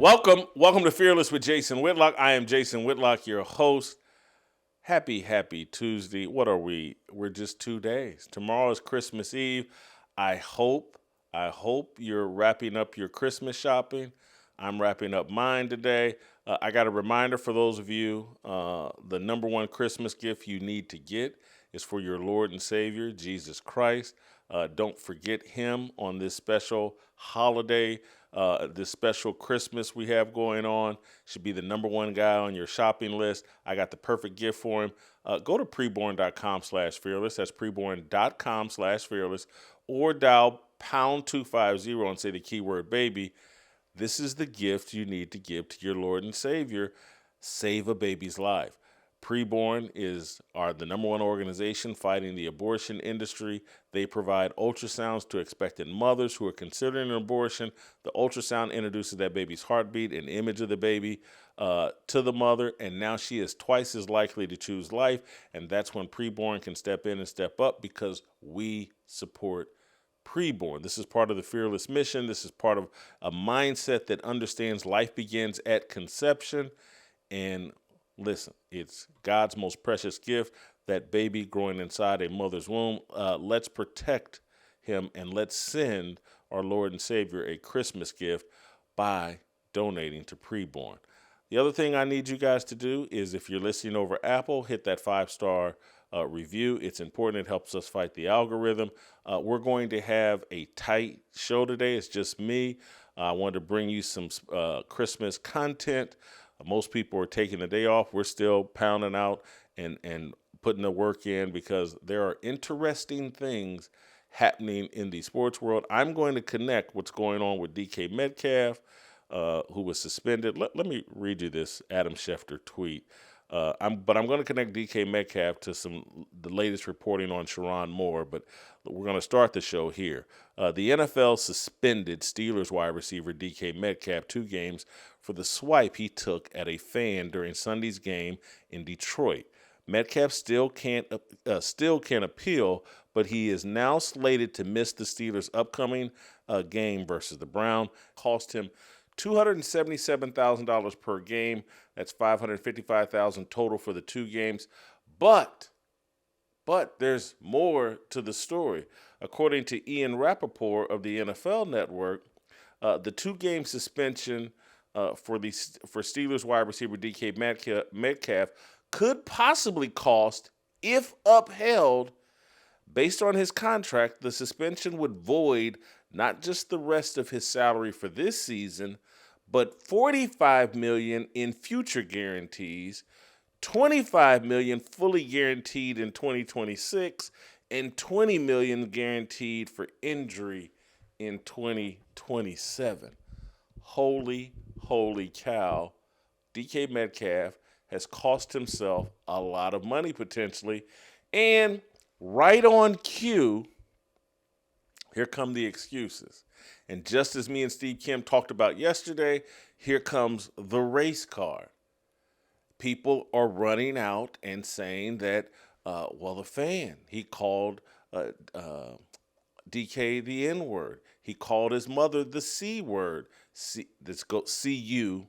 Welcome to Fearless with Jason Whitlock. I am Jason Whitlock, your host. Happy Tuesday. What are we? We're just 2 days. Tomorrow is Christmas Eve. I hope you're wrapping up your Christmas shopping. I'm wrapping up mine today. I got a reminder for those of you, the number one Christmas gift you need to get is for your Lord and Savior, Jesus Christ. Don't forget him on this special holiday, this special Christmas we have going on. Should be the number one guy on your shopping list. I got the perfect gift for him. Go to preborn.com/fearless. That's preborn.com/fearless. Or dial pound 250 and say the keyword baby. This is the gift you need to give to your Lord and Savior. Save a baby's life. Preborn are the number one organization fighting the abortion industry. They provide ultrasounds to expectant mothers who are considering an abortion. The ultrasound introduces that baby's heartbeat and image of the baby to the mother, and now she is twice as likely to choose life, and that's when Preborn can step in and step up because we support Preborn. This is part of the Fearless mission. This is part of a mindset that understands life begins at conception. And listen, it's God's most precious gift, that baby growing inside a mother's womb. Let's protect him and let's send our Lord and Savior a Christmas gift by donating to Preborn. The other thing I need you guys to do is, if you're listening over Apple, hit that 5-star review. It's important. It helps us fight the algorithm. We're going to have a tight show today. It's just me. I wanted to bring you some Christmas content. Most people are taking the day off. We're still pounding out and putting the work in because there are interesting things happening in the sports world. I'm going to connect what's going on with DK Metcalf, who was suspended. Let me read you this Adam Schefter tweet. I'm going to connect DK Metcalf to the latest reporting on Sherrone Moore, but we're going to start the show here. The NFL suspended Steelers wide receiver DK Metcalf 2 games for the swipe he took at a fan during Sunday's game in Detroit. Metcalf still can appeal, but he is now slated to miss the Steelers' upcoming game versus the Browns. Cost him $277,000 per game. That's $555,000 total for the 2 games. But there's more to the story. According to Ian Rappaport of the NFL Network, the 2-game suspension for Steelers wide receiver DK Metcalf could possibly cost, if upheld, based on his contract, the suspension would void not just the rest of his salary for this season, but $45 million in future guarantees, $25 million fully guaranteed in 2026, and $20 million guaranteed for injury in 2027. Holy cow. DK Metcalf has cost himself a lot of money potentially. And right on cue, here come the excuses. And just as me and Steve Kim talked about yesterday, here comes the race card. People are running out and saying that, the fan, he called DK the N-word. He called his mother the C word. C-U-N-T.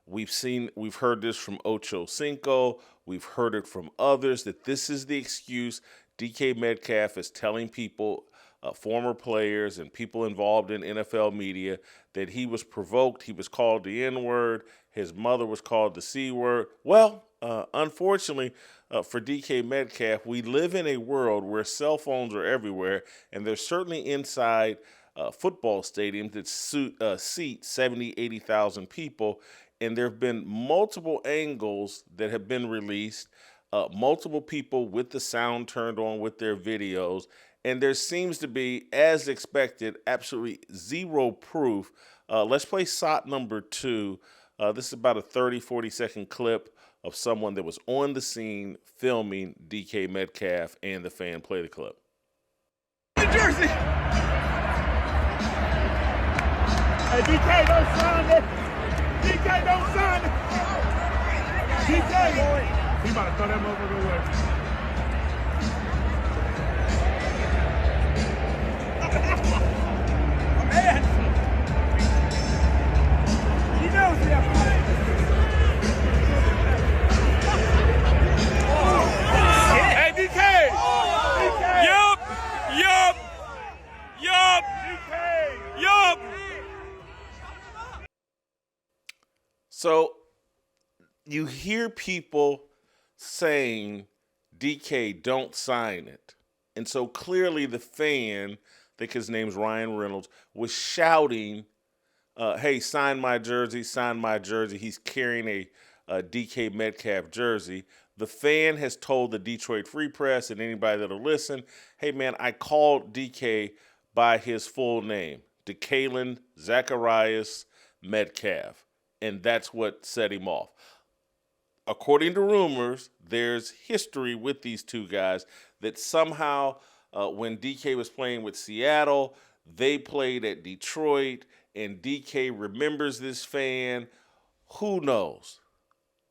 We've heard this from Ocho Cinco. We've heard it from others that this is the excuse. DK Metcalf is telling people, former players and people involved in NFL media, that he was provoked. He was called the N-word. His mother was called the C word. Well, unfortunately for DK Metcalf, we live in a world where cell phones are everywhere, and they're certainly inside football stadiums that seat 70, 80,000 people. And there have been multiple angles that have been released, multiple people with the sound turned on with their videos. And there seems to be, as expected, absolutely zero proof. Let's play SOT number 2. This is about a 30, 40-second clip of someone that was on the scene filming DK Metcalf and the fan. Play the clip. New Jersey! Hey, DK, don't sign it! DK, don't sign it! DK! He about to throw that motherfucker away. Man! So you hear people saying, DK, don't sign it. And so clearly the fan, I think his name's Ryan Reynolds, was shouting, hey, sign my jersey, sign my jersey. He's carrying a DK Metcalf jersey. The fan has told the Detroit Free Press and anybody that'll listen, hey, man, I called DK by his full name, DeKalen Zacharias Metcalf. And that's what set him off. According to rumors, there's history with these two guys that somehow when DK was playing with Seattle, they played at Detroit, and DK remembers this fan. Who knows?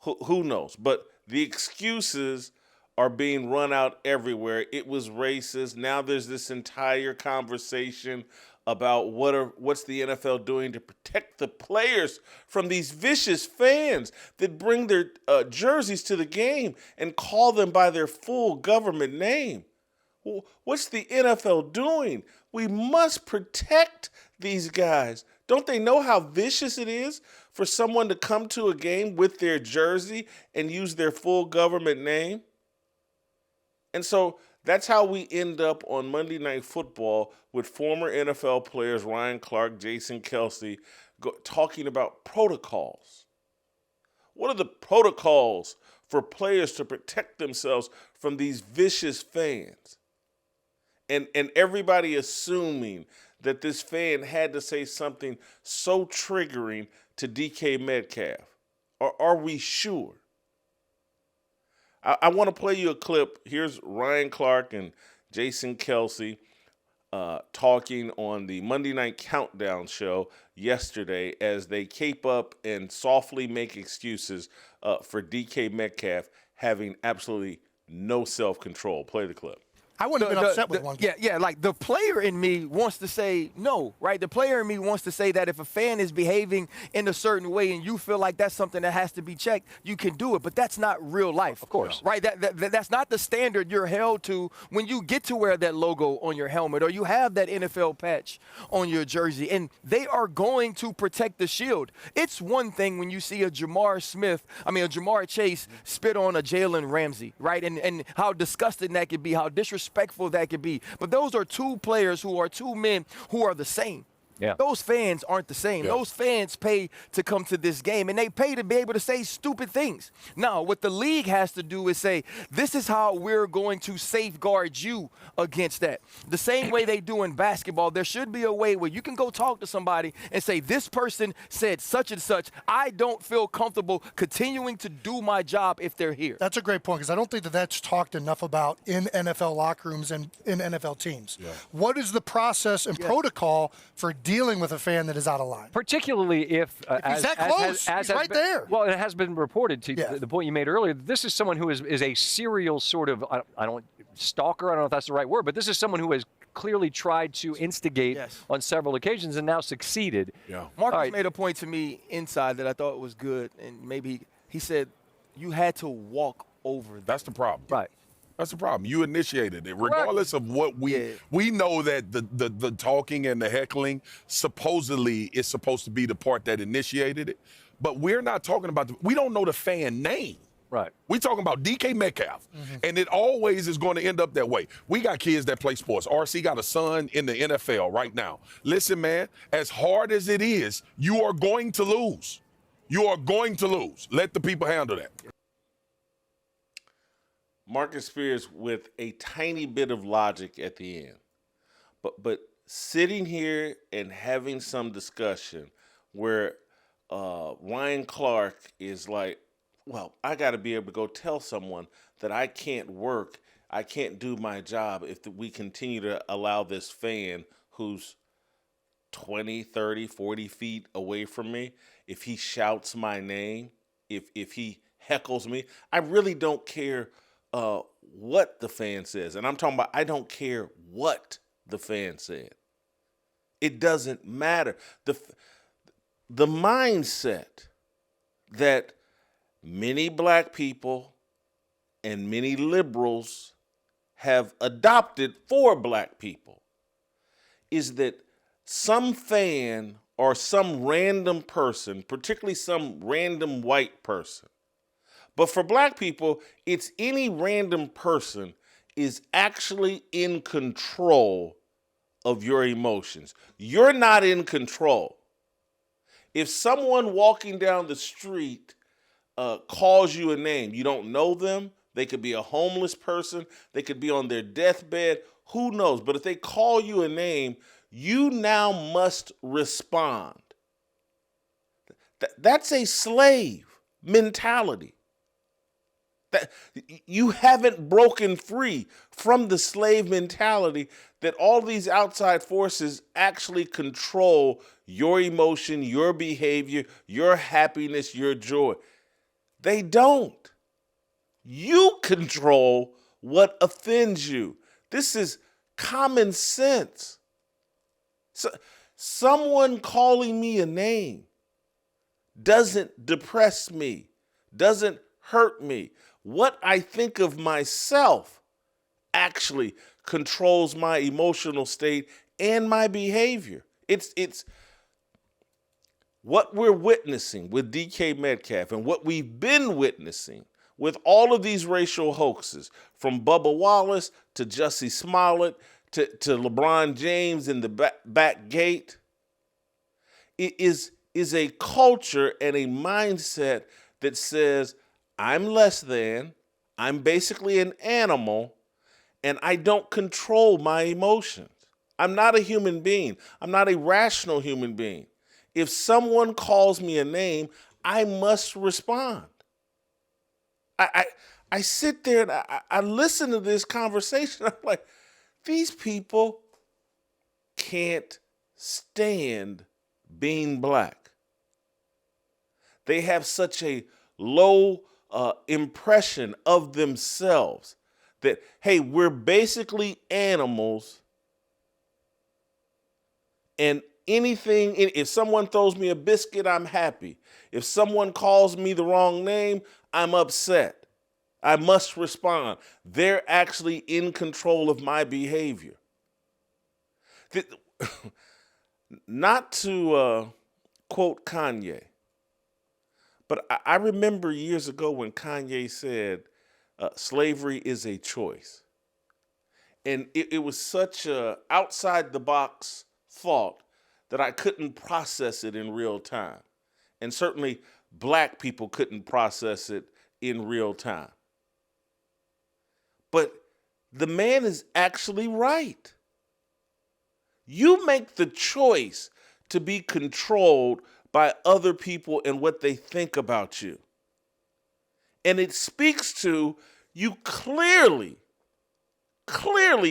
Who knows? But the excuses are being run out everywhere. It was racist. Now there's this entire conversation about what's the NFL doing to protect the players from these vicious fans that bring their jerseys to the game and call them by their full government name. What's the NFL doing? We must protect these guys. Don't they know how vicious it is for someone to come to a game with their jersey and use their full government name? And so that's how we end up on Monday Night Football with former NFL players Ryan Clark, Jason Kelce, talking about protocols. What are the protocols for players to protect themselves from these vicious fans? And everybody assuming that this fan had to say something so triggering to DK Metcalf. Or are we sure? I want to play you a clip. Here's Ryan Clark and Jason Kelce talking on the Monday Night Countdown show yesterday as they cape up and softly make excuses for DK Metcalf having absolutely no self-control. Play the clip. I wouldn't have been upset with one. Yeah, like the player in me wants to say no, right? The player in me wants to say that if a fan is behaving in a certain way and you feel like that's something that has to be checked, you can do it. But that's not real life. Of course. Right? That's not the standard you're held to when you get to wear that logo on your helmet or you have that NFL patch on your jersey. And they are going to protect the shield. It's one thing when you see a Jamar Chase spit on a Jalen Ramsey, right? And how disgusting that could be, how disrespectful that could be. But those are two players who are two men who are the same. Yeah. Those fans aren't the same. Yeah. Those fans pay to come to this game, and they pay to be able to say stupid things. Now, what the league has to do is say, this is how we're going to safeguard you against that. The same way they do in basketball, there should be a way where you can go talk to somebody and say, this person said such and such. I don't feel comfortable continuing to do my job if they're here. That's a great point because I don't think that that's talked enough about in NFL locker rooms and in NFL teams. Yeah. What is the process and protocol for dealing with a fan that is out of line? Particularly if he's that close, he's right there. Well, it has been reported to Yeah. the point you made earlier. This is someone who is a serial sort of, stalker, I don't know if that's the right word, but this is someone who has clearly tried to instigate on several occasions and now succeeded. Yeah. Marcus made a point to me inside that I thought was good, and maybe he said you had to walk over them. That's the problem. Right. That's the problem. You initiated it. Regardless of what we know that the talking and the heckling supposedly is supposed to be the part that initiated it. But we're not talking about we don't know the fan name. Right. We're talking about DK Metcalf. And it always is going to end up that way. We got kids that play sports. RC got a son in the NFL right now. Listen, man, as hard as it is, you are going to lose. You are going to lose. Let the people handle that. Marcus Spears with a tiny bit of logic at the end. But sitting here and having some discussion where Ryan Clark is like, well, I got to be able to go tell someone that I can't work, I can't do my job if we continue to allow this fan who's 20, 30, 40 feet away from me, if he shouts my name, if he heckles me, I really don't care what the fan says. And I'm talking about I don't care what the fan said. It doesn't matter. The mindset that many black people and many liberals have adopted for black people is that some fan or some random person, particularly some random white person. But for black people, it's any random person is actually in control of your emotions. You're not in control. If someone walking down the street calls you a name, you don't know them, they could be a homeless person, they could be on their deathbed, who knows? But if they call you a name, you now must respond. That's a slave mentality. That you haven't broken free from the slave mentality that all these outside forces actually control your emotion, your behavior, your happiness, your joy. They don't. You control what offends you. This is common sense. So, someone calling me a name doesn't depress me, doesn't hurt me. What I think of myself actually controls my emotional state and my behavior. It's what we're witnessing with DK Metcalf and what we've been witnessing with all of these racial hoaxes, from Bubba Wallace to Jussie Smollett to LeBron James in the back gate. It is a culture and a mindset that says, I'm less than, I'm basically an animal, and I don't control my emotions. I'm not a human being. I'm not a rational human being. If someone calls me a name, I must respond. I sit there and I listen to this conversation. I'm like, these people can't stand being black. They have such a low impression of themselves that, hey, we're basically animals, and anything, if someone throws me a biscuit, I'm happy. If someone calls me the wrong name, I'm upset. I must respond. They're actually in control of my behavior. Not to quote Kanye, but I remember years ago when Kanye said, slavery is a choice. And it was such a outside the box thought that I couldn't process it in real time. And certainly black people couldn't process it in real time. But the man is actually right. You make the choice to be controlled by other people and what they think about you. And it speaks to you clearly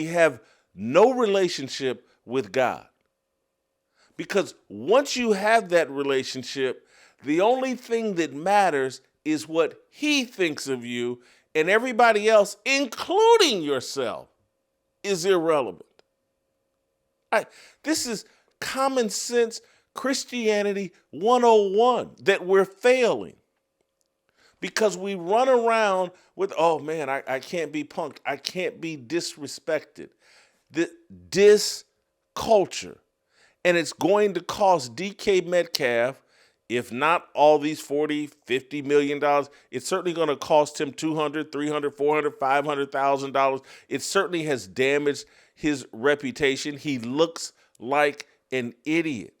have no relationship with God. Because once you have that relationship, the only thing that matters is what he thinks of you, and everybody else, including yourself, is irrelevant. This is common sense Christianity 101 that we're failing. Because we run around with, oh man, I can't be punked. I can't be disrespected. This culture. And it's going to cost DK Metcalf, if not all these $40, $50 million, it's certainly going to cost him $200, $300, $400, $500,000. It certainly has damaged his reputation. He looks like an idiot.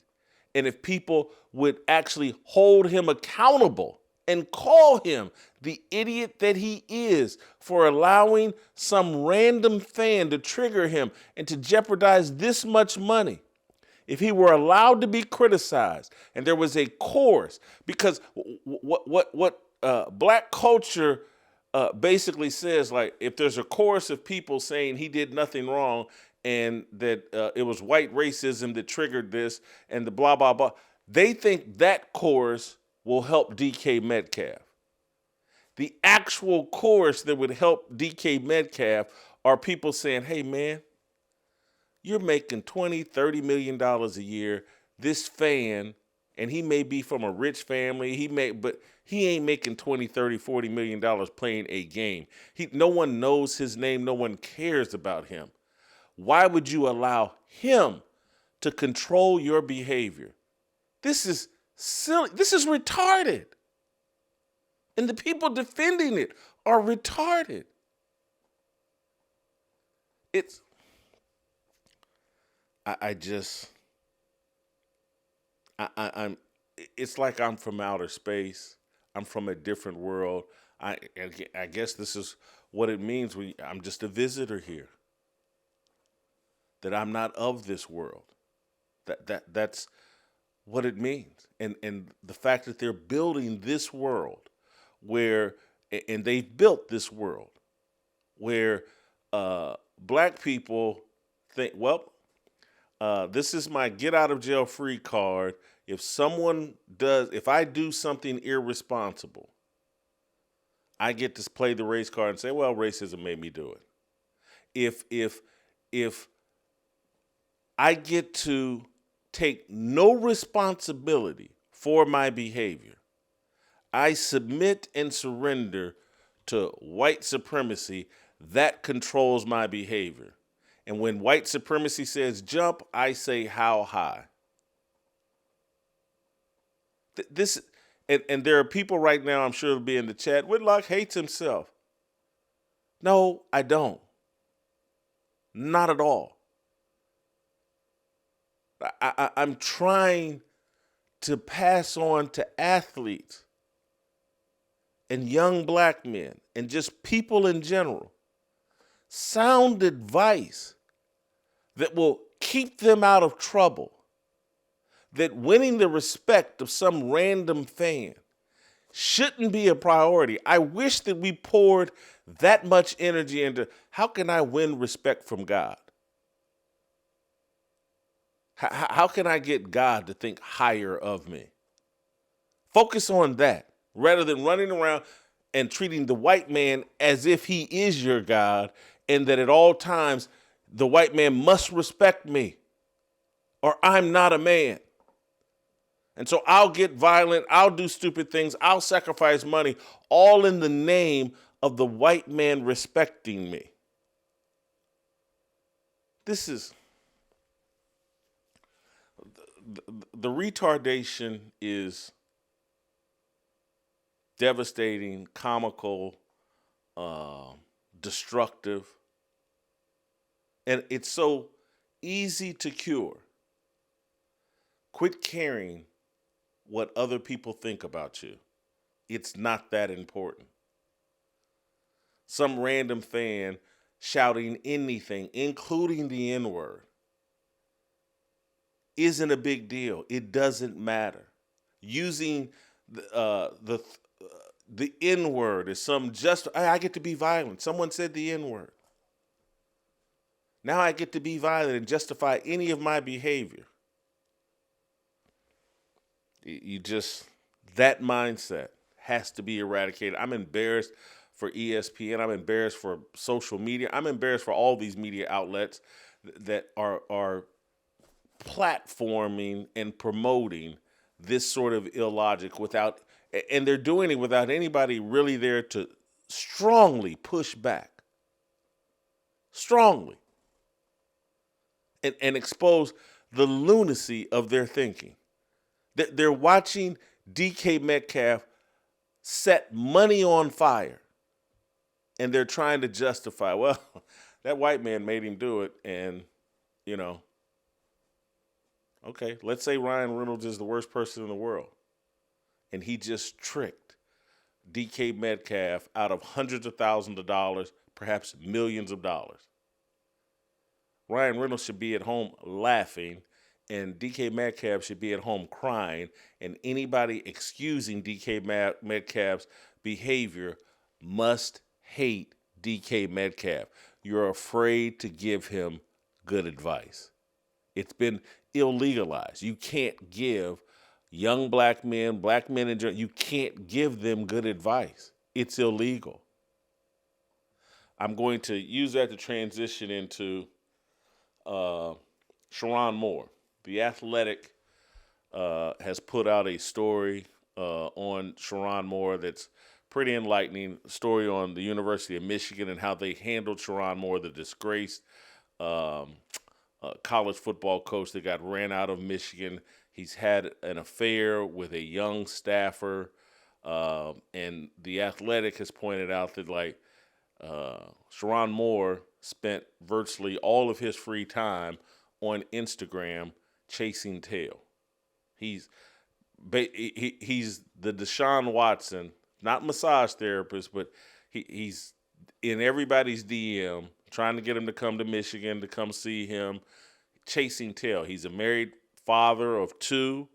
And if people would actually hold him accountable and call him the idiot that he is for allowing some random fan to trigger him and to jeopardize this much money, if he were allowed to be criticized and there was a chorus, because what black culture basically says, like, if there's a chorus of people saying he did nothing wrong and that it was white racism that triggered this and the blah, blah, blah, they think that chorus will help DK Metcalf. The actual chorus that would help DK Metcalf are people saying, hey, man, you're making $20, $30 million a year. This fan, and he may be from a rich family, but he ain't making $20, $30, $40 million playing a game. No one knows his name. No one cares about him. Why would you allow him to control your behavior? This is silly. This is retarded. And the people defending it are retarded. It's it's like I'm from outer space. I'm from a different world. I guess this is what it means when I'm just a visitor here. That I'm not of this world. That's what it means. And the fact that they're building this world and they've built this world where black people think, well, this is my get out of jail free card. If I do something irresponsible, I get to play the race card and say, well, racism made me do it. If I get to take no responsibility for my behavior, I submit and surrender to white supremacy that controls my behavior. And when white supremacy says jump, I say how high. And there are people right now, I'm sure it'll be in the chat, Whitlock hates himself. No, I don't. Not at all. I'm trying to pass on to athletes and young black men and just people in general sound advice that will keep them out of trouble, that winning the respect of some random fan shouldn't be a priority. I wish that we poured that much energy into how can I win respect from God? How can I get God to think higher of me? Focus on that rather than running around and treating the white man as if he is your God and that at all times the white man must respect me or I'm not a man. And so I'll get violent, I'll do stupid things, I'll sacrifice money, all in the name of the white man respecting me. This is... The retardation is devastating, comical, destructive, and it's so easy to cure. Quit caring what other people think about you. It's not that important. Some random fan shouting anything, including the N-word, isn't a big deal. It doesn't matter. Using the N-word as I get to be violent. Someone said the N-word. Now I get to be violent and justify any of my behavior. That mindset has to be eradicated. I'm embarrassed for ESPN. I'm embarrassed for social media. I'm embarrassed for all these media outlets that are platforming and promoting this sort of illogic and they're doing it without anybody really there to strongly push back. Strongly. And expose the lunacy of their thinking. They're watching DK Metcalf set money on fire. And they're trying to justify, well, that white man made him do it. And, okay, let's say Ryan Reynolds is the worst person in the world. And he just tricked DK Metcalf out of hundreds of thousands of dollars, perhaps millions of dollars. Ryan Reynolds should be at home laughing, and DK Metcalf should be at home crying, and anybody excusing DK Metcalf's behavior must hate DK Metcalf. You're afraid to give him good advice. It's been illegalized. You can't give young black men in general, you can't give them good advice. It's illegal. I'm going to use that to transition into Sherrone Moore. The Athletic has put out a story on Sherrone Moore that's pretty enlightening. A story on the University of Michigan and how they handled Sherrone Moore, the disgraced college football coach that got ran out of Michigan. He's had an affair with a young staffer, and The Athletic has pointed out that Sherrone Moore spent virtually all of his free time on Instagram chasing tail. He's the Deshaun Watson, not massage therapist, but he's in everybody's DM trying to get him to come to Michigan to come see him, chasing tail. He's a married father of 2.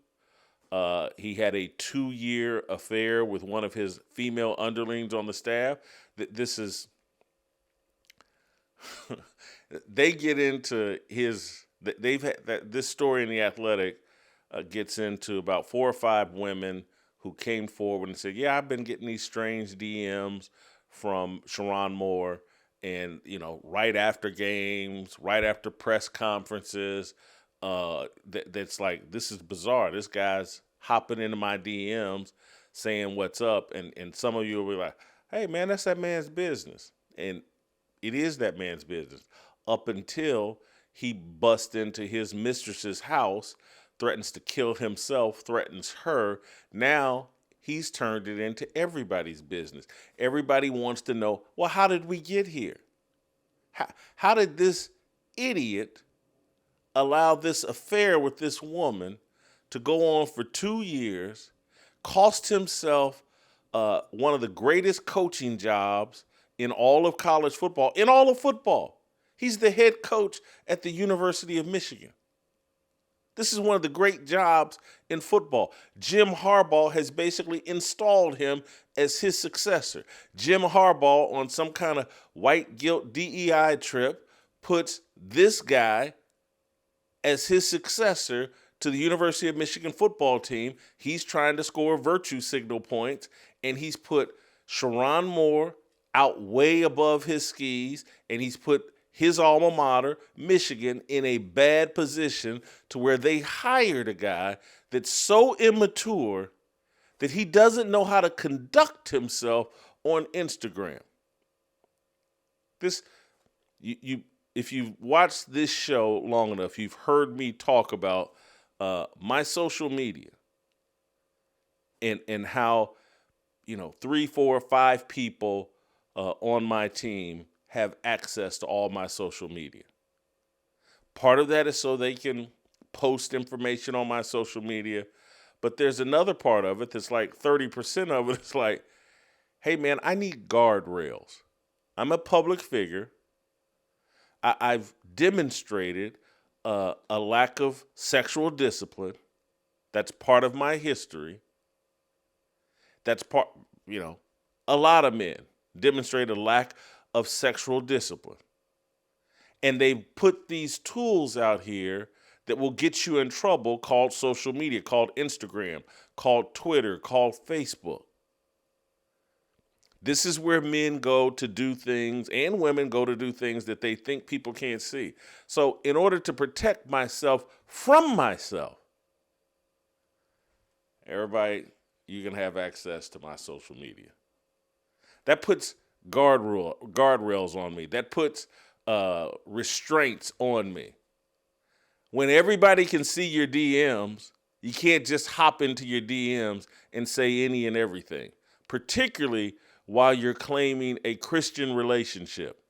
He had a 2-year affair with one of his female underlings on the staff. This is they get into his. They've had this story in The Athletic gets into about 4 or 5 women who came forward and said, "Yeah, I've been getting these strange DMs from Sherrone Moore, and right after games, right after press conferences, that's like, this is bizarre. This guy's hopping into my DMs saying what's up," and some of you will be like, "Hey man, that's that man's business," and it is that man's business up until he busts into his mistress's house, threatens to kill himself, threatens her. Now he's turned it into everybody's business. Everybody wants to know, well, how did we get here? How did this idiot allow this affair with this woman to go on for 2 years, cost himself one of the greatest coaching jobs in all of college football, in all of football? He's the head coach at the University of Michigan. This is one of the great jobs in football. Jim Harbaugh has basically installed him as his successor. Jim Harbaugh, on some kind of white guilt DEI trip, puts this guy as his successor to the University of Michigan football team. He's trying to score virtue signal points, and he's put Sherrone Moore out way above his skis, and he's put his alma mater, Michigan, in a bad position to where they hired a guy that's so immature that he doesn't know how to conduct himself on Instagram. If you've watched this show long enough, you've heard me talk about my social media and how 3, 4, 5 people on my team have access to all my social media. Part of that is so they can post information on my social media, but there's another part of it that's like 30% of it is like, hey man, I need guardrails. I'm a public figure. I've demonstrated a lack of sexual discipline. That's part of my history. That's part, a lot of men demonstrate a lack of sexual discipline. And they put these tools out here that will get you in trouble called social media, called Instagram, called Twitter, called Facebook. This is where men go to do things, and women go to do things that they think people can't see. So in order to protect myself from myself, everybody, you can have access to my social media. That puts guardrails on me. That puts restraints on me. When everybody can see your DMs, you can't just hop into your DMs and say any and everything, particularly while you're claiming a Christian relationship.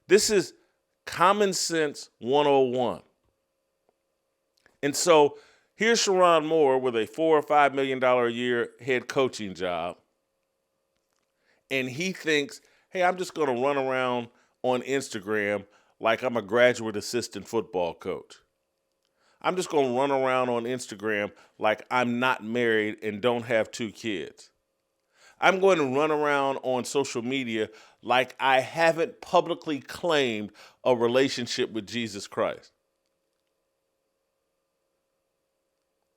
This is common sense 101. And so here's Sherrone Moore with a $4 or $5 million a year head coaching job. And he thinks, hey, I'm just going to run around on Instagram like I'm a graduate assistant football coach. I'm just going to run around on Instagram like I'm not married and don't have 2 kids. I'm going to run around on social media like I haven't publicly claimed a relationship with Jesus Christ.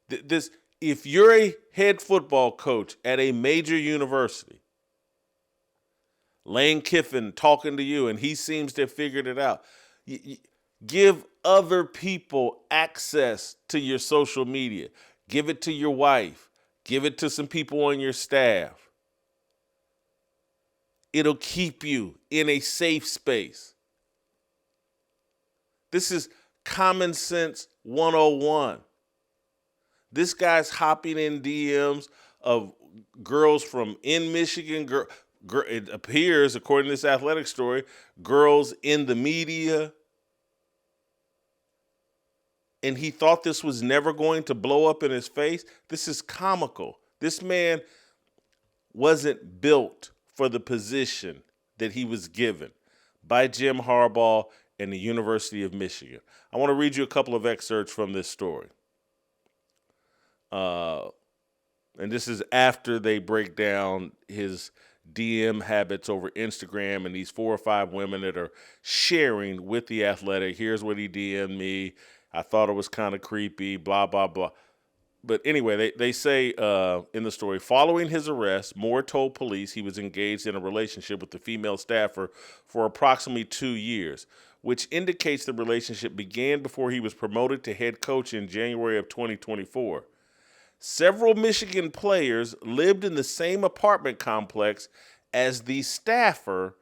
If you're a head football coach at a major university, Lane Kiffin talking to you, and he seems to have figured it out. Give other people access to your social media. Give it to your wife. Give it to some people on your staff. It'll keep you in a safe space. This is common sense 101. This guy's hopping in DMs of girls from in Michigan. It appears, according to this athletic story, girls in the media. And he thought this was never going to blow up in his face. This is comical. This man wasn't built for the position that he was given by Jim Harbaugh and the University of Michigan. I want to read you a couple of excerpts from this story. And this is after they break down his DM habits over Instagram and these 4 or 5 women that are sharing with The Athletic. Here's what he DM'd me. I thought it was kind of creepy, blah, blah, blah. But anyway, they say in the story, following his arrest, Moore told police he was engaged in a relationship with the female staffer for approximately 2 years, which indicates the relationship began before he was promoted to head coach in January of 2024. Several Michigan players lived in the same apartment complex as the staffer,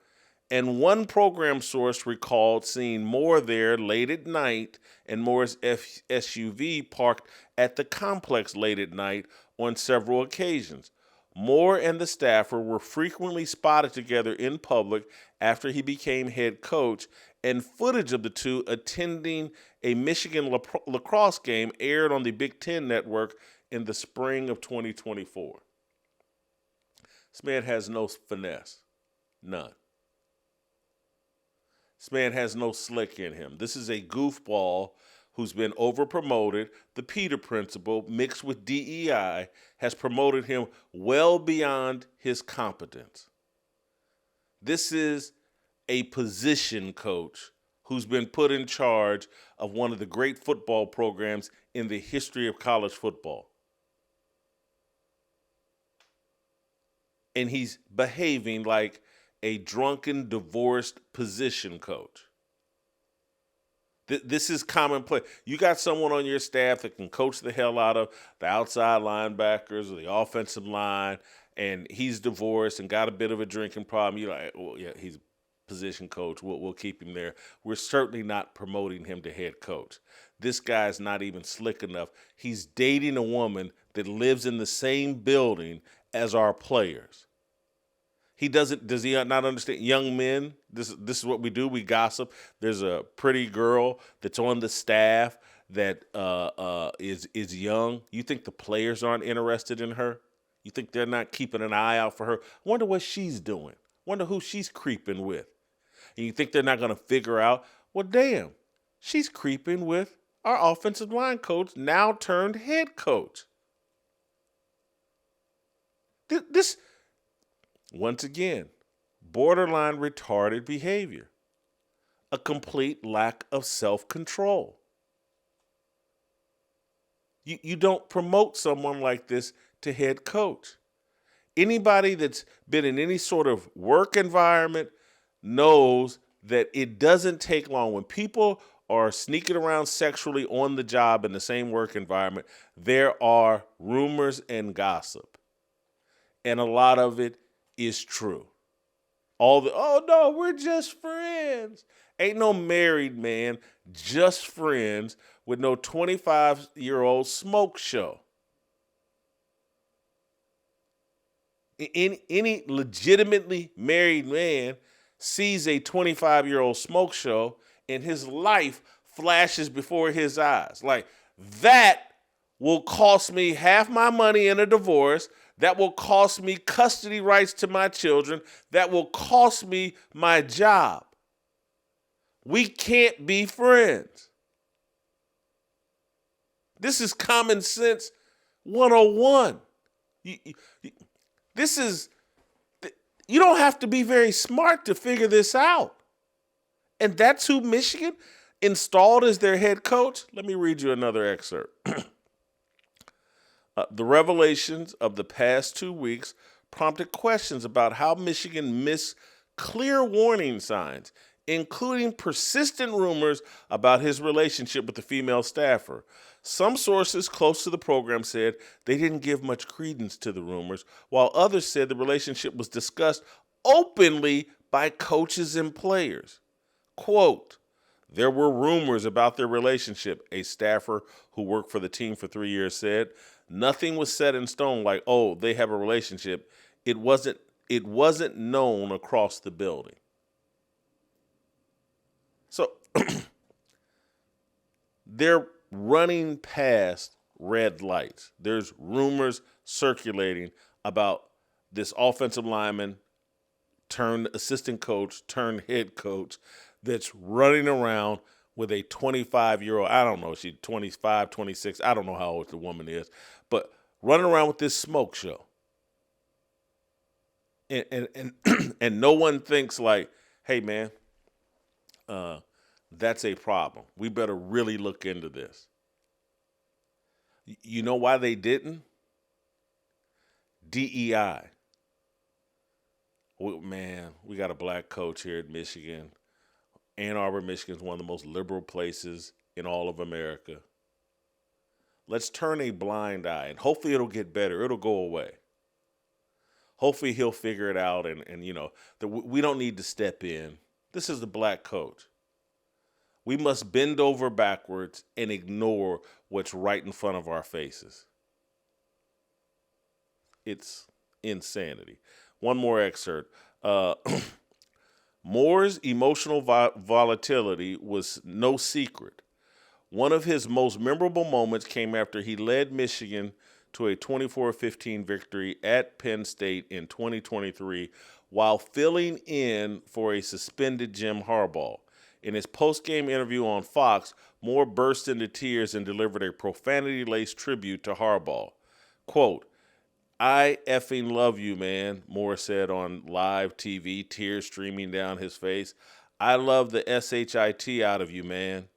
and one program source recalled seeing Moore there late at night and Moore's SUV parked at the complex late at night on several occasions. Moore and the staffer were frequently spotted together in public after he became head coach, and footage of the two attending a Michigan lacrosse game aired on the Big Ten Network in the spring of 2024. This man has no finesse. None. This man has no slick in him. This is a goofball who's been over-promoted. The Peter Principle, mixed with DEI, has promoted him well beyond his competence. This is a position coach who's been put in charge of one of the great football programs in the history of college football. And he's behaving like a drunken, divorced position coach. This is commonplace. You got someone on your staff that can coach the hell out of the outside linebackers or the offensive line, and he's divorced and got a bit of a drinking problem. You're like, well, yeah, he's a position coach. We'll keep him there. We're certainly not promoting him to head coach. This guy's not even slick enough. He's dating a woman that lives in the same building as our players. Does he not understand? Young men, this is what we do. We gossip. There's a pretty girl that's on the staff that is young. You think the players aren't interested in her? You think they're not keeping an eye out for her? Wonder what she's doing. Wonder who she's creeping with. And you think they're not going to figure out, well, damn, she's creeping with our offensive line coach, now turned head coach. This once again, borderline retarded behavior, a complete lack of self-control. You don't promote someone like this to head coach. Anybody that's been in any sort of work environment knows that it doesn't take long. When people are sneaking around sexually on the job in the same work environment, there are rumors and gossip. And a lot of it is true. Oh no, we're just friends. Ain't no married man, just friends with no 25-year-old smoke show. Any legitimately married man sees a 25-year-old smoke show and his life flashes before his eyes. Like, that will cost me half my money in a divorce. That will cost me custody rights to my children. That will cost me my job. We can't be friends. This is common sense 101. You don't have to be very smart to figure this out. And that's who Michigan installed as their head coach. Let me read you another excerpt. The revelations of the past 2 weeks prompted questions about how Michigan missed clear warning signs, including persistent rumors about his relationship with the female staffer. Some sources close to the program said they didn't give much credence to the rumors, while others said the relationship was discussed openly by coaches and players. Quote, There were rumors about their relationship. A staffer who worked for the team for 3 years said nothing was set in stone like, oh, they have a relationship. It wasn't known across the building. So they're running past red lights. There's rumors circulating about this offensive lineman turned assistant coach turned head coach that's running around with a 25-year-old, I don't know, she's 25, 26, I don't know how old the woman is, but running around with this smoke show. And and no one thinks like, hey, man, that's a problem. We better really look into this. You know why they didn't? DEI. We got a black coach here at Michigan. Ann Arbor, Michigan is one of the most liberal places in all of America. Let's turn a blind eye, and hopefully it'll get better. It'll go away. Hopefully he'll figure it out, and that we don't need to step in. This is the black coach. We must bend over backwards and ignore what's right in front of our faces. It's insanity. One more excerpt. Moore's emotional volatility was no secret. One of his most memorable moments came after he led Michigan to a 24-15 victory at Penn State in 2023 while filling in for a suspended Jim Harbaugh. In his post-game interview on Fox, Moore burst into tears and delivered a profanity-laced tribute to Harbaugh. Quote, "I effing love you, man," Moore said on live TV, tears streaming down his face. "I love the SHIT out of you, man."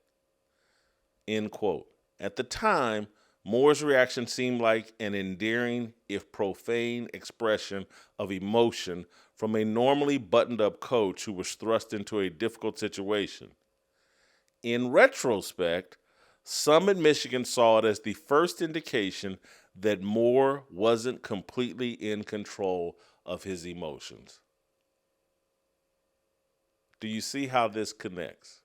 End quote. At the time, Moore's reaction seemed like an endearing, if profane, expression of emotion from a normally buttoned-up coach who was thrust into a difficult situation. In retrospect, some in Michigan saw it as the first indication that Moore wasn't completely in control of his emotions. Do you see how this connects?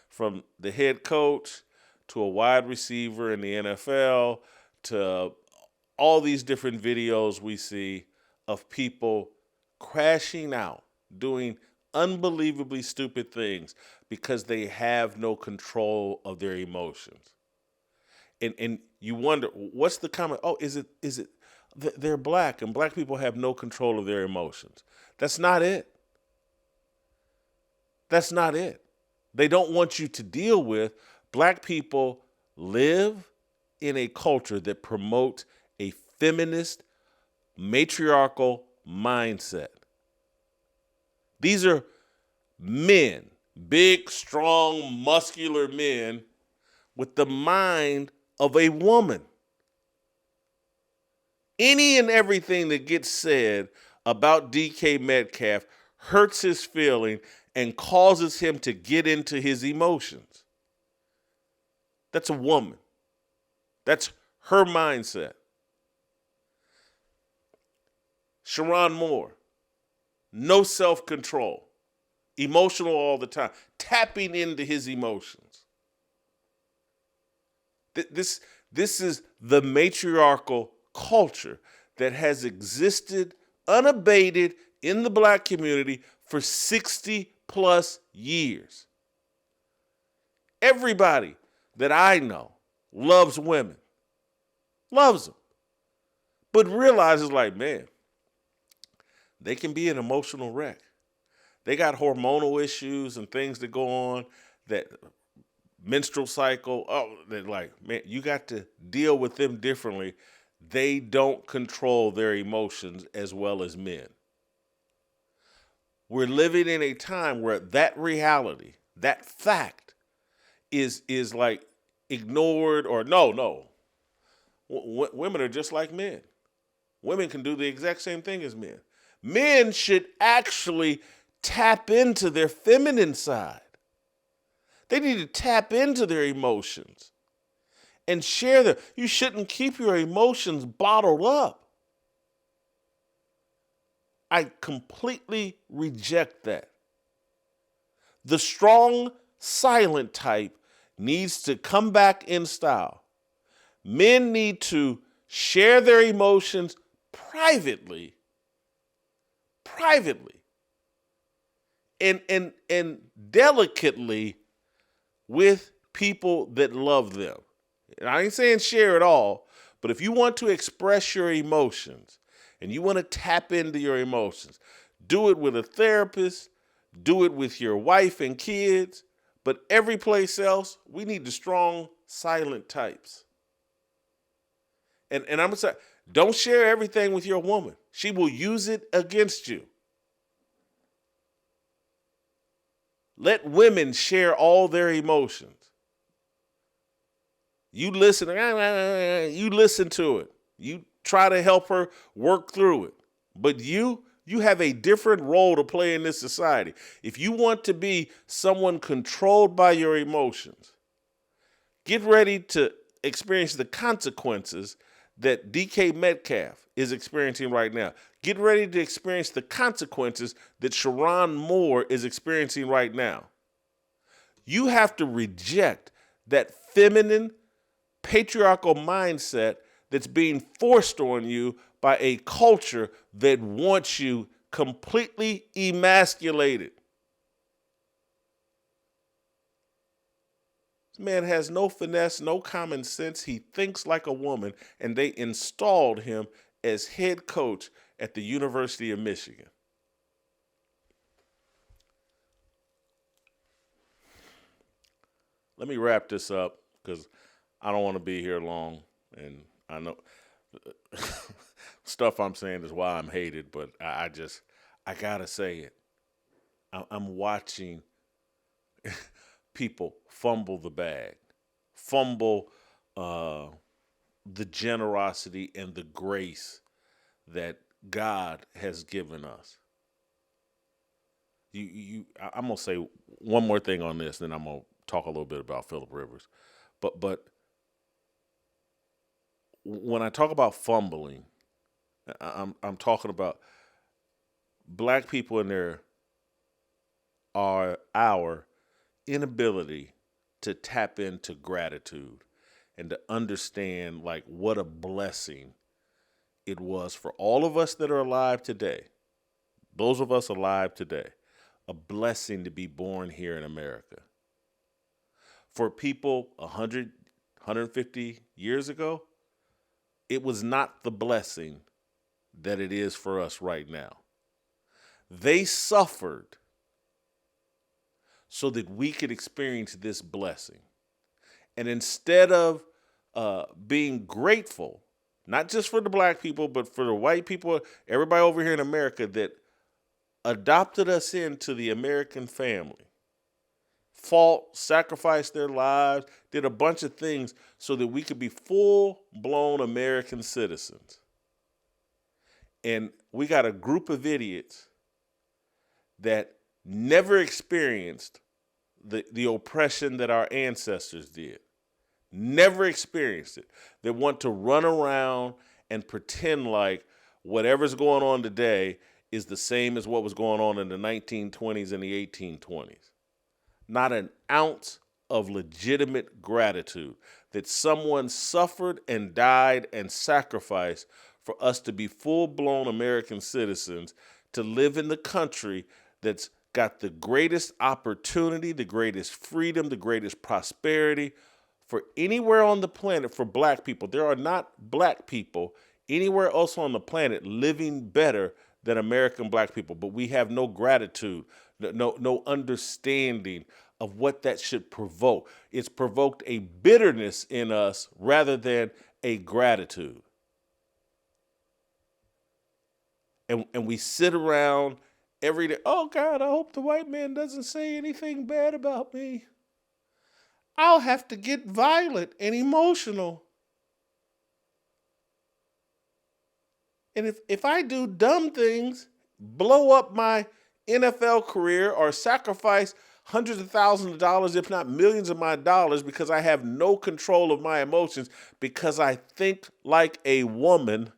From the head coach to a wide receiver in the NFL to all these different videos we see of people crashing out, doing unbelievably stupid things because they have no control of their emotions. And you wonder, what's the comment? Oh, is it they're black and black people have no control of their emotions? That's not it. That's not it. They don't want you to deal with black people live in a culture that promotes a feminist, matriarchal mindset. These are men, big, strong, muscular men with the mind of a woman. Any and everything that gets said about DK Metcalf hurts his feeling and causes him to get into his emotions. That's a woman. That's her mindset. Sherrone Moore, no self-control, emotional all the time, tapping into his emotions. This is the matriarchal culture that has existed unabated in the black community for 60 plus years. Everybody that I know loves women, loves them, but realizes like, man, they can be an emotional wreck. They got hormonal issues and things that go on, that menstrual cycle. Oh, that like, man, you got to deal with them differently. They don't control their emotions as well as men. We're living in a time where that reality, that fact, is like ignored or no. Women are just like men. Women can do the exact same thing as men. Men should actually tap into their feminine side. They need to tap into their emotions and share them. You shouldn't keep your emotions bottled up. I completely reject that. The strong silent type needs to come back in style. Men need to share their emotions privately, and delicately with people that love them. And I ain't saying share it all, but if you want to express your emotions and you want to tap into your emotions, do it with a therapist, do it with your wife and kids, but every place else, we need the strong, silent types. And I'm going to say, don't share everything with your woman. She will use it against you. Let women share all their emotions. You listen to it. You try to help her work through it. But you have a different role to play in this society. If you want to be someone controlled by your emotions, get ready to experience the consequences that DK Metcalf is experiencing right now. Get ready to experience the consequences that Sherrone Moore is experiencing right now. You have to reject that feminine, patriarchal mindset that's being forced on you by a culture that wants you completely emasculated. This man has no finesse, no common sense. He thinks like a woman, and they installed him as head coach at the University of Michigan. Let me wrap this up because I don't want to be here long, and I know stuff I'm saying is why I'm hated, but I gotta say it. I'm watching people fumble the bag, fumble the generosity and the grace that God has given us. I'm gonna say one more thing on this, then I'm gonna talk a little bit about Phillip Rivers. But when I talk about fumbling, I'm talking about black people in our inability to tap into gratitude and to understand like what a blessing it was for all of us that are alive today, those of us alive today, a blessing to be born here in America. For people 100, 150 years ago, it was not the blessing that it is for us right now. They suffered so that we could experience this blessing. And instead of being grateful, not just for the black people, but for the white people, everybody over here in America that adopted us into the American family, fought, sacrificed their lives, did a bunch of things so that we could be full-blown American citizens. And we got a group of idiots that never experienced the oppression that our ancestors did. Never experienced it. That want to run around and pretend like whatever's going on today is the same as what was going on in the 1920s and the 1820s. Not an ounce of legitimate gratitude that someone suffered and died and sacrificed for us to be full-blown American citizens, to live in the country that's got the greatest opportunity, the greatest freedom, the greatest prosperity for anywhere on the planet for black people. There are not black people anywhere else on the planet living better than American black people, but we have no gratitude, no understanding of what that should provoke. It's provoked a bitterness in us rather than a gratitude. And we sit around every day, oh God, I hope the white man doesn't say anything bad about me. I'll have to get violent and emotional. And if I do dumb things, blow up my NFL career or sacrifice hundreds of thousands of dollars, if not millions of my dollars, because I have no control of my emotions, because I think like a woman,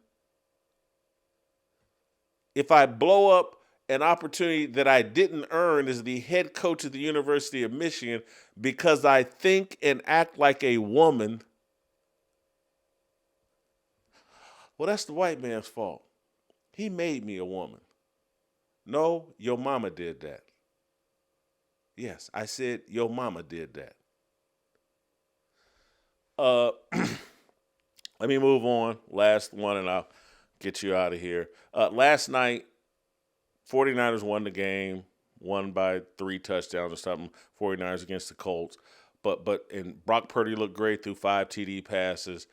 if I blow up an opportunity that I didn't earn as the head coach of the University of Michigan because I think and act like a woman, well, that's the white man's fault. He made me a woman. No, your mama did that. Yes, I said your mama did that. Let me move on. Last one, and I'll get you out of here. Last night, 49ers won the game, won by 3 touchdowns or something, 49ers against the Colts. And Brock Purdy looked great through 5 TD passes.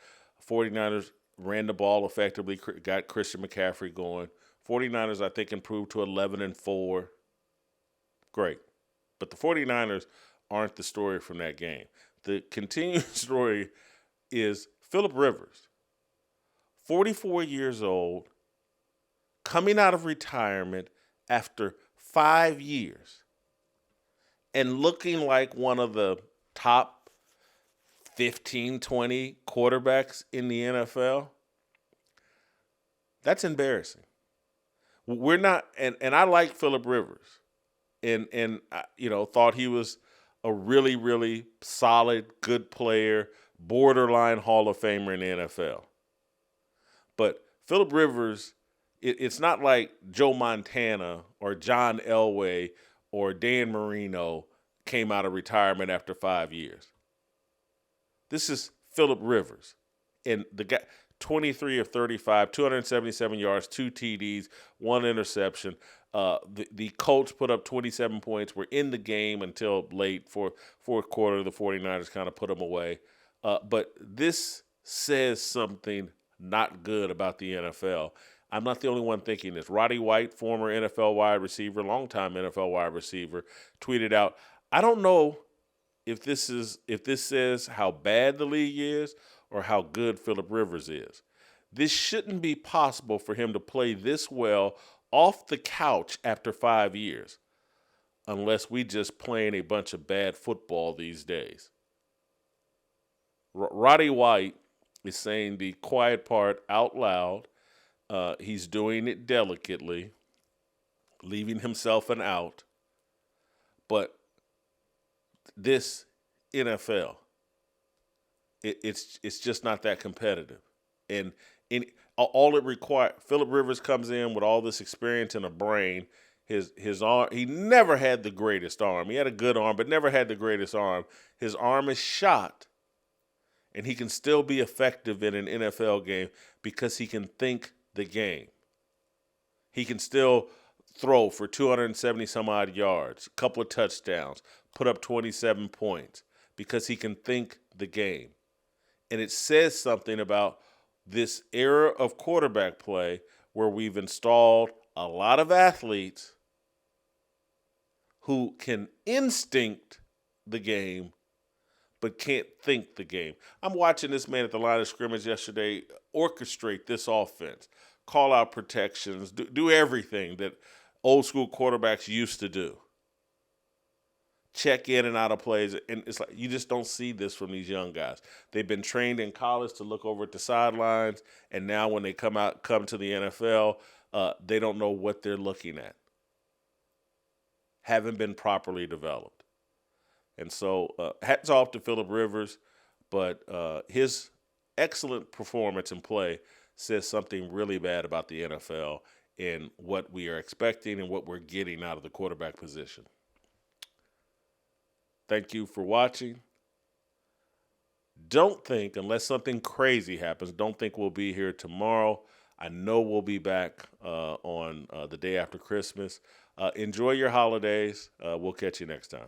49ers ran the ball effectively, got Christian McCaffrey going. 49ers, I think, improved to 11-4. Great. But the 49ers aren't the story from that game. The continuing story is Phillip Rivers, 44 years old, coming out of retirement after 5 years and looking like one of the top 15, 20 quarterbacks in the NFL. That's embarrassing. We're not, and I like Phillip Rivers, and thought he was a really, really solid, good player, borderline Hall of Famer in the NFL. But Phillip Rivers, it's not like Joe Montana or John Elway or Dan Marino came out of retirement after 5 years. This is Phillip Rivers, and the guy, 23 of 35, 277 yards, 2 TDs, 1 interception. The Colts put up 27 points. We're in the game until late for fourth quarter. The 49ers kind of put them away. But this says something not good about the NFL. I'm not the only one thinking this. Roddy White, former NFL wide receiver, longtime NFL wide receiver, tweeted out, I don't know if this says how bad the league is or how good Phillip Rivers is. This shouldn't be possible for him to play this well off the couch after 5 years, unless we just playing a bunch of bad football these days. Roddy White is saying the quiet part out loud. He's doing it delicately, leaving himself an out. But this NFL, it's just not that competitive. And all it requires, Phillip Rivers comes in with all this experience and a brain. His arm, he never had the greatest arm. He had a good arm, but never had the greatest arm. His arm is shot, and he can still be effective in an NFL game because he can think the game. He can still throw for 270 some odd yards, a couple of touchdowns, put up 27 points because he can think the game. And it says something about this era of quarterback play where we've installed a lot of athletes who can instinct the game but can't think the game. I'm watching this man at the line of scrimmage yesterday orchestrate this offense, call out protections, do everything that old school quarterbacks used to do. Check in and out of plays, and it's like you just don't see this from these young guys. They've been trained in college to look over at the sidelines, and now when they come to the NFL, they don't know what they're looking at. Haven't been properly developed. And so hats off to Phillip Rivers, but his excellent performance and play says something really bad about the NFL and what we are expecting and what we're getting out of the quarterback position. Thank you for watching. Don't think, unless something crazy happens, don't think we'll be here tomorrow. I know we'll be back on the day after Christmas. Enjoy your holidays. We'll catch you next time.